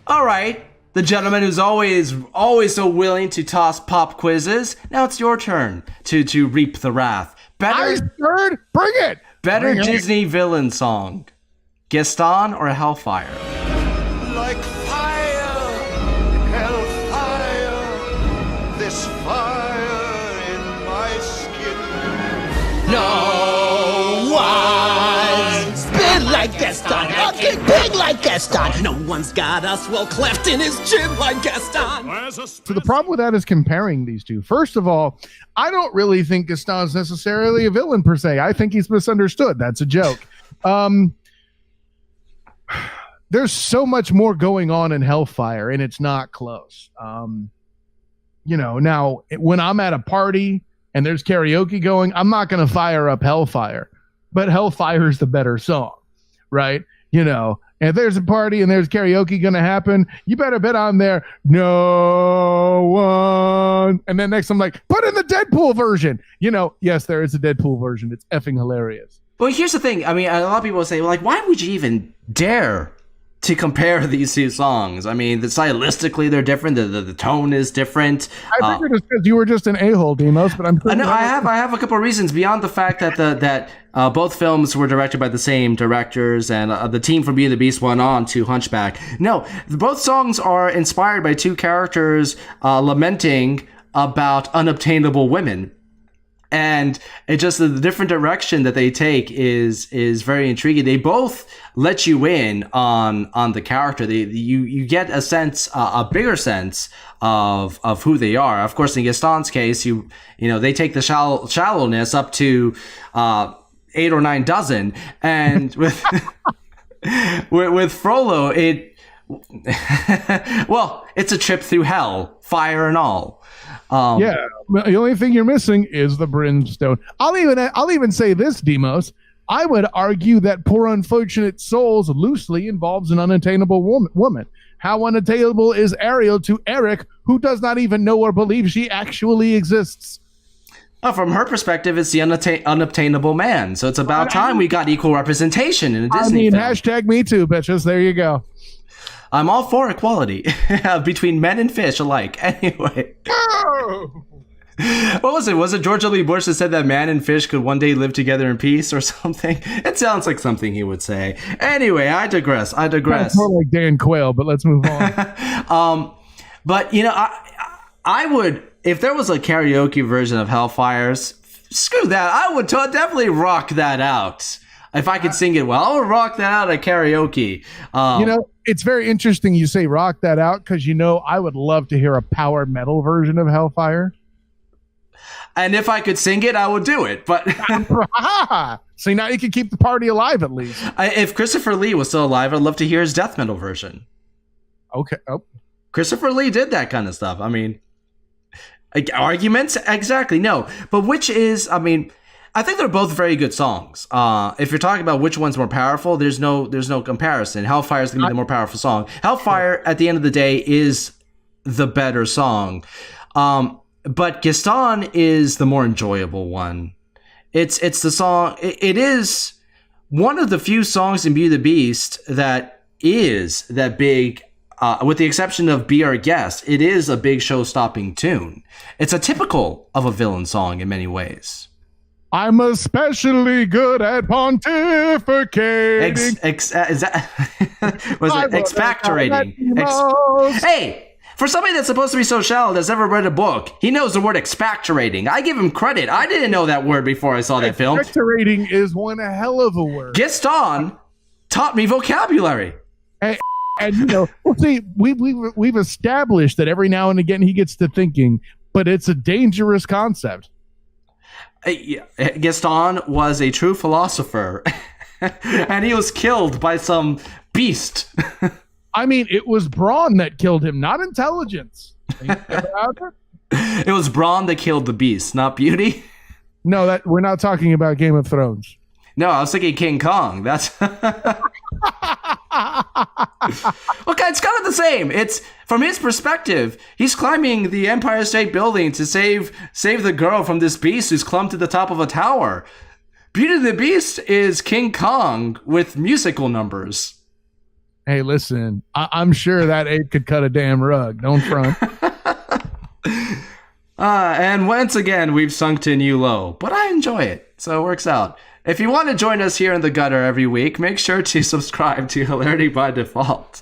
All right, the gentleman who's always so willing to toss pop quizzes. Now it's your turn to reap the wrath. Bring it. Better Disney villain song, Gaston or Hellfire? Like fire, hellfire, this fire in my skin. No one's been like Gaston, looking big like Gaston. No one's got us well cleft in his chin like Gaston. So the problem with that is comparing these two. First of all, I don't really think Gaston's necessarily a villain per se. I think he's misunderstood. That's a joke. There's so much more going on in Hellfire, and it's not close. Now when I'm at a party and there's karaoke going, I'm not going to fire up Hellfire, but Hellfire is the better song, right? And if there's a party and there's karaoke going to happen, you better bet I'm there. No one. And then next I'm like, put in the Deadpool version. Yes, there is a Deadpool version. It's effing hilarious. Well, here's the thing. I mean, a lot of people say, like, why would you even dare to compare these two songs? I mean, stylistically they're different. The tone is different. I figured it's because you were just an a-hole, Demos, but I'm. No, I have a couple of reasons beyond the fact that both films were directed by the same directors, and the team from Beauty and the Beast went on to Hunchback. No, both songs are inspired by two characters lamenting about unobtainable women. And it just the different direction that they take is very intriguing. They both let you in on the character. You get a sense, a bigger sense of who they are. Of course, in Gaston's case, they take the shallowness up to 8 or 9 dozen, and with with Frollo, it's a trip through hell, fire and all. The only thing you're missing is the brimstone. I'll even say this, Demos. I would argue that Poor Unfortunate Souls loosely involves an unattainable woman. How unattainable is Ariel to Eric, who does not even know or believe she actually exists? From her perspective, it's the unobtainable man. So it's about time we got equal representation in a Disney film. Hashtag me too, bitches. There you go. I'm all for equality between men and fish alike. Anyway. What was it? Was it George W. Bush that said that man and fish could one day live together in peace or something? It sounds like something he would say. Anyway, I digress. It's more like Dan Quayle, but let's move on. But, I would, if there was a karaoke version of Hellfire's, screw that. I would definitely rock that out. If I could sing it well, I would rock that out at karaoke. It's very interesting you say rock that out because, I would love to hear a power metal version of Hellfire. And if I could sing it, I would do it. But see, now you can keep the party alive at least. If Christopher Lee was still alive, I'd love to hear his death metal version. Okay. Oh. Christopher Lee did that kind of stuff. I mean, arguments? Exactly. No. But which is, I think they're both very good songs. If you're talking about which one's more powerful, there's no comparison. Hellfire is going to be the more powerful song. Hellfire, at the end of the day, is the better song. But Gaston is the more enjoyable one. It's the song. It is one of the few songs in Beauty and the Beast that is that big. With the exception of Be Our Guest, it is a big show-stopping tune. It's a typical of a villain song in many ways. I'm especially good at pontificating. Was it expectorating? Hey, for somebody that's supposed to be so shallow that's ever read a book, he knows the word expectorating. I give him credit. I didn't know that word before I saw that film. Expectorating is one hell of a word. Gaston taught me vocabulary. And see, we've established that every now and again he gets to thinking, but it's a dangerous concept. Gaston was a true philosopher, and he was killed by some beast. It was brawn that killed him, not intelligence. It was brawn that killed the beast, not beauty. No, we're not talking about Game of Thrones. No, I was thinking King Kong. That's okay. It's kind of the same. It's from his perspective. He's climbing the Empire State Building to save the girl from this beast who's clumbed to the top of a tower. Beauty and the Beast is King Kong with musical numbers. Hey, listen, I'm sure that ape could cut a damn rug. Don't front. And once again, we've sunk to a new low, but I enjoy it, so it works out. If you want to join us here in the gutter every week, make sure to subscribe to Hilarity by Default.